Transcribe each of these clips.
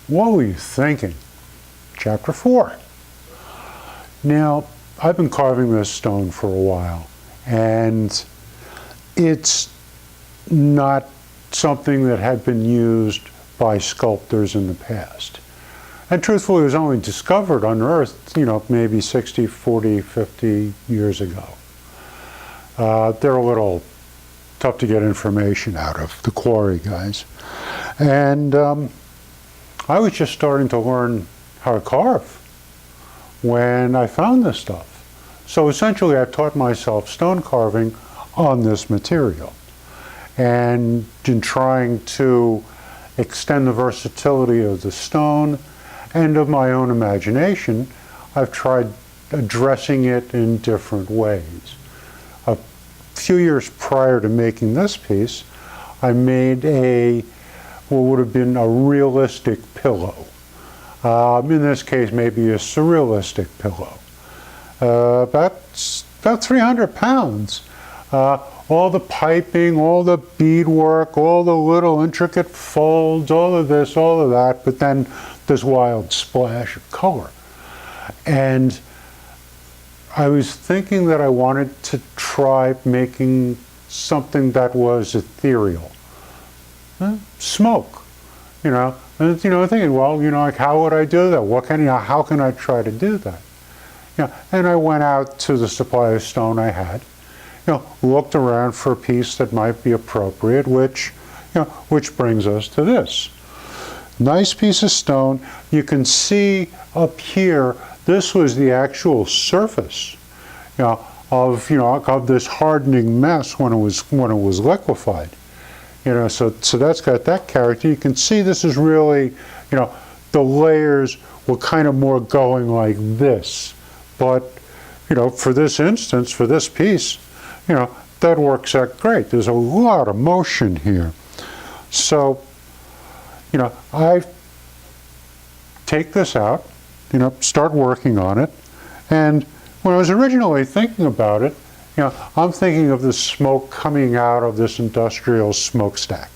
What were you thinking? Chapter 4. Now, I've been carving this stone for a while, and it's not something that had been used by sculptors in the past. And truthfully, it was only discovered, unearthed, maybe 60, 40, 50 years ago. They're a little tough to get information out of, the quarry guys. And I was just starting to learn how to carve when I found this stuff. So essentially, I taught myself stone carving on this material. And in trying to extend the versatility of the stone and of my own imagination, I've tried addressing it in different ways. A few years prior to making this piece, I made what would have been a realistic pillow. In this case, maybe a surrealistic pillow. About 300 pounds. All the piping, all the beadwork, all the little intricate folds, all of this, all of that, but then this wild splash of color. And I was thinking that I wanted to try making something that was ethereal. Smoke, and thinking, well, like, how would I do that? How can I try to do that? And I went out to the supply of stone I had, looked around for a piece that might be appropriate, which brings us to this. Nice piece of stone. You can see up here, this was the actual surface, of this hardening mess when it was liquefied. So that's got that character. You can see this is really, the layers were kind of more going like this. But, for this instance, for this piece, that works out great. There's a lot of motion here. So, I take this out, start working on it. And when I was originally thinking about it, I'm thinking of the smoke coming out of this industrial smokestack.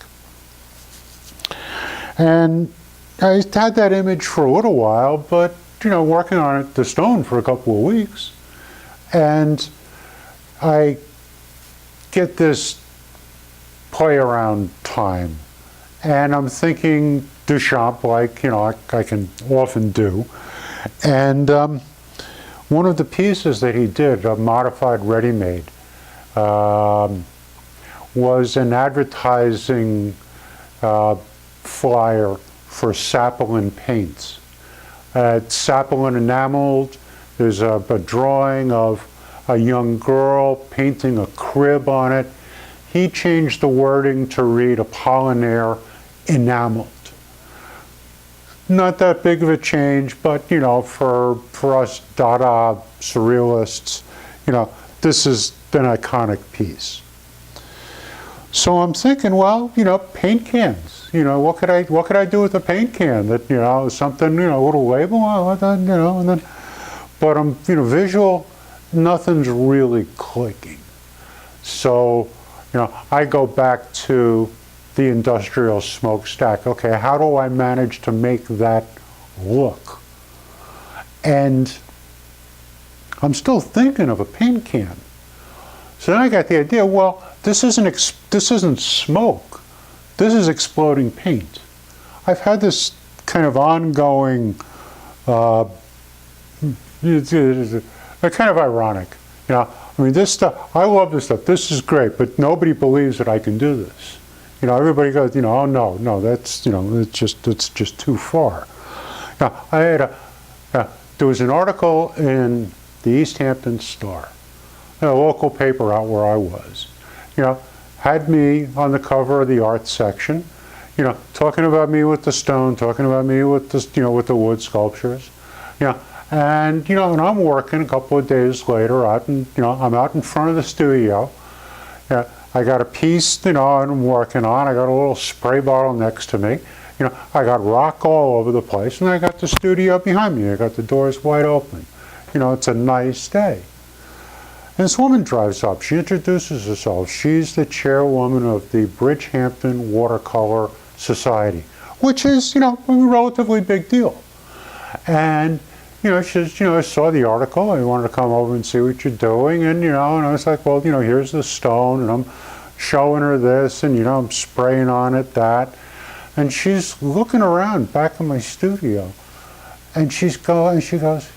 And I had that image for a little while, but, working on it, the stone, for a couple of weeks. And I get this play around time. And I'm thinking Duchamp, like, I can often do. And one of the pieces that he did, a modified ready-made, was an advertising flyer for Sapelin paints. Sapelin enameled. There's a drawing of a young girl painting a crib on it. He changed the wording to read Apollinaire enameled. Not that big of a change, but for us Dada surrealists, this is an iconic piece. So I'm thinking, well, paint cans. What could I do with a paint can? That something, a little label, and then. But I'm visual. Nothing's really clicking. So I go back to the industrial smokestack. Okay, how do I manage to make that look? And I'm still thinking of a paint can. So then I got the idea, well, this isn't smoke. This is exploding paint. I've had this kind of ongoing, it's kind of ironic. This stuff, I love this stuff. This is great, but nobody believes that I can do this. Everybody goes, oh no, that's, it's just too far. Now, there was an article in the East Hampton Star, a local paper out where I was, had me on the cover of the art section, talking about me with the stone, talking about me with the, with the wood sculptures, and and I'm working a couple of days later out, and I'm out in front of the studio. I got a piece, I'm working on. I got a little spray bottle next to me. I got rock all over the place, and I got the studio behind me. I got the doors wide open. It's a nice day. And this woman drives up. She introduces herself. She's the chairwoman of the Bridgehampton Watercolor Society. which is, a relatively big deal. And, she says, I saw the article, I wanted to come over and see what you're doing, and, and I was like, well, here's the stone, and I'm showing her this, and, I'm spraying on it that, and she's looking around back in my studio, and she goes,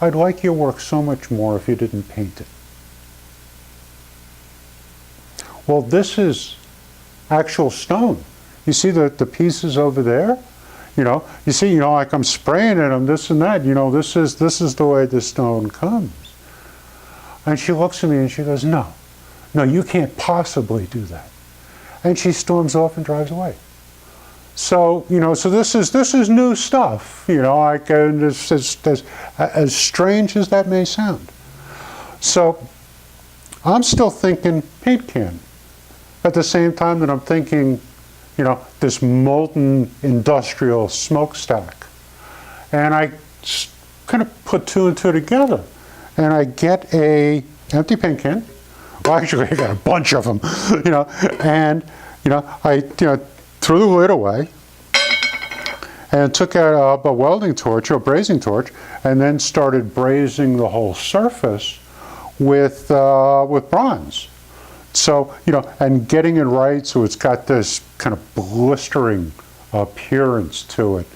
I'd like your work so much more if you didn't paint it. Well, this is actual stone. You see the pieces over there? You see, like I'm spraying at them, this and that, this is the way the stone comes. And she looks at me and she goes, no, you can't possibly do that. And she storms off and drives away. So, so this is new stuff, like, as strange as that may sound. So, I'm still thinking paint can. At the same time that I'm thinking, this molten industrial smokestack. And I kind of put two and two together. And I get a empty paint can. Well, actually, I got a bunch of them, and, I, threw the lid away and took out a welding torch or a brazing torch and then started brazing the whole surface with bronze. So, and getting it right so it's got this kind of blistering appearance to it.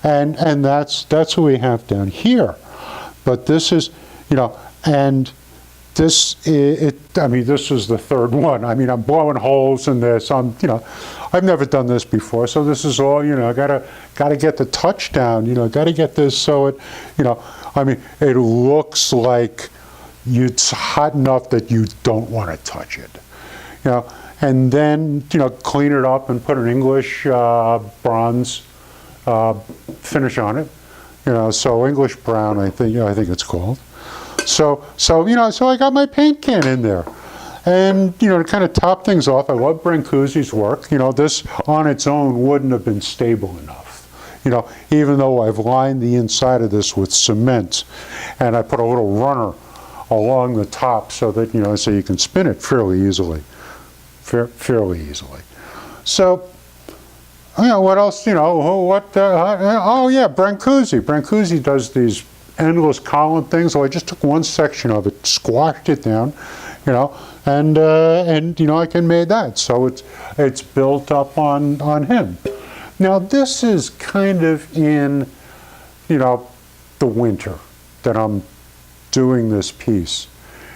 And that's what we have down here. But this is, and this this is the third one. I'm blowing holes in this. I've never done this before, so this is all, gotta get the touch down, gotta get this so it, it looks like it's hot enough that you don't want to touch it, and then, clean it up and put an English bronze finish on it, so English brown, I think it's called. So I got my paint can in there. And, to kind of top things off, I love Brancusi's work. This on its own wouldn't have been stable enough. Even though I've lined the inside of this with cement, and I put a little runner along the top so that, so you can spin it fairly easily. Fairly easily. So, what else, oh yeah, Brancusi. Brancusi does these endless column things. So I just took one section of it, squashed it down, and I can made that. So it's built up on him. Now this is kind of in, the winter that I'm doing this piece.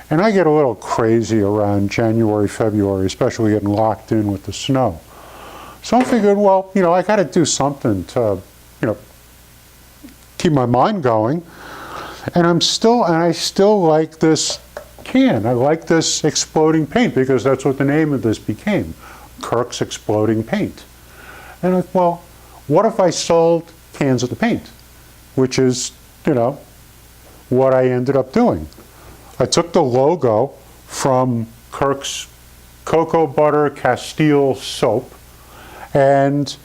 And I get a little crazy around January, February, especially getting locked in with the snow. So I figured, well, I got to do something to, keep my mind going. And I still like this can. I like this exploding paint because that's what the name of this became, Kirk's Exploding Paint. And I thought, well, what if I sold cans of the paint? Which is, what I ended up doing. I took the logo from Kirk's Cocoa Butter Castile soap and,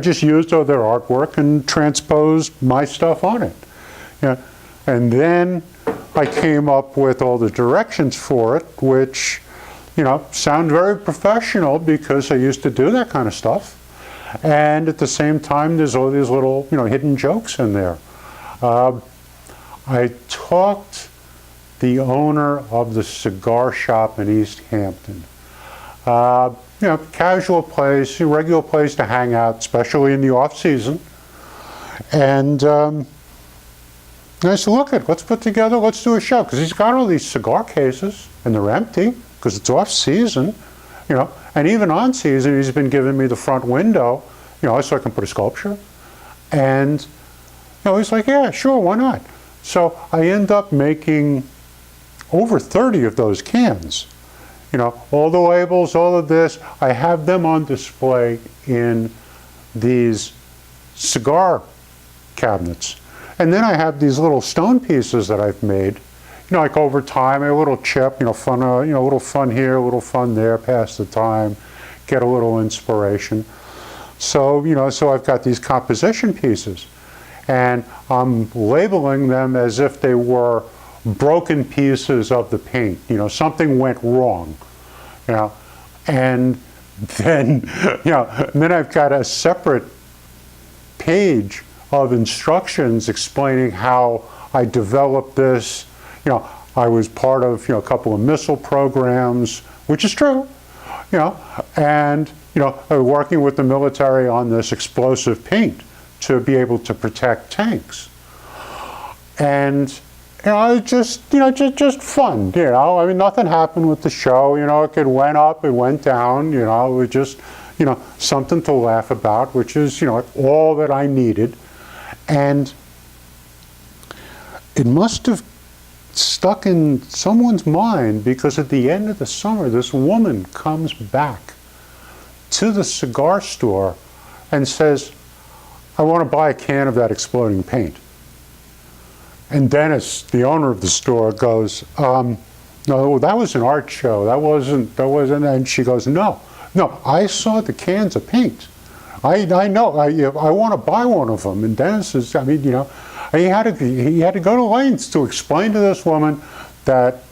just used all their artwork and transposed my stuff on it. And then I came up with all the directions for it, which, sound very professional because I used to do that kind of stuff. And at the same time, there's all these little, hidden jokes in there. I talked the owner of the cigar shop in East Hampton. Casual place, a regular place to hang out, especially in the off season. And I said, let's put together, let's do a show. Because he's got all these cigar cases, and they're empty, because it's off season, And even on season, he's been giving me the front window, so I can put a sculpture. And, he's like, yeah, sure, why not? So I end up making over 30 of those cans. All the labels, all of this, I have them on display in these cigar cabinets. And then I have these little stone pieces that I've made, like over time, a little chip, fun, a little fun here, a little fun there, pass the time, get a little inspiration. So, so I've got these composition pieces, and I'm labeling them as if they were broken pieces of the paint. Something went wrong, and then, and then I've got a separate page of instructions explaining how I developed this. I was part of, a couple of missile programs, which is true, and, working with the military on this explosive paint to be able to protect tanks. And, it's just fun, I mean, nothing happened with the show, it went up, it went down, it was just, something to laugh about, which is, all that I needed. And it must have stuck in someone's mind, because at the end of the summer, this woman comes back to the cigar store and says, I want to buy a can of that exploding paint. And Dennis, the owner of the store, goes, no, that was an art show. That wasn't, and she goes, no, I saw the cans of paint. I know, I want to buy one of them. And Dennis is, I mean, he had to go to lengths to explain to this woman that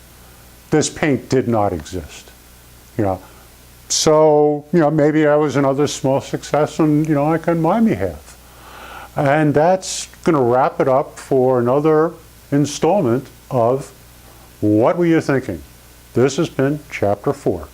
this paint did not exist. So, maybe that was another small success on, like on my behalf. And that's going to wrap it up for another installment of What Were You Thinking? This has been Chapter 4.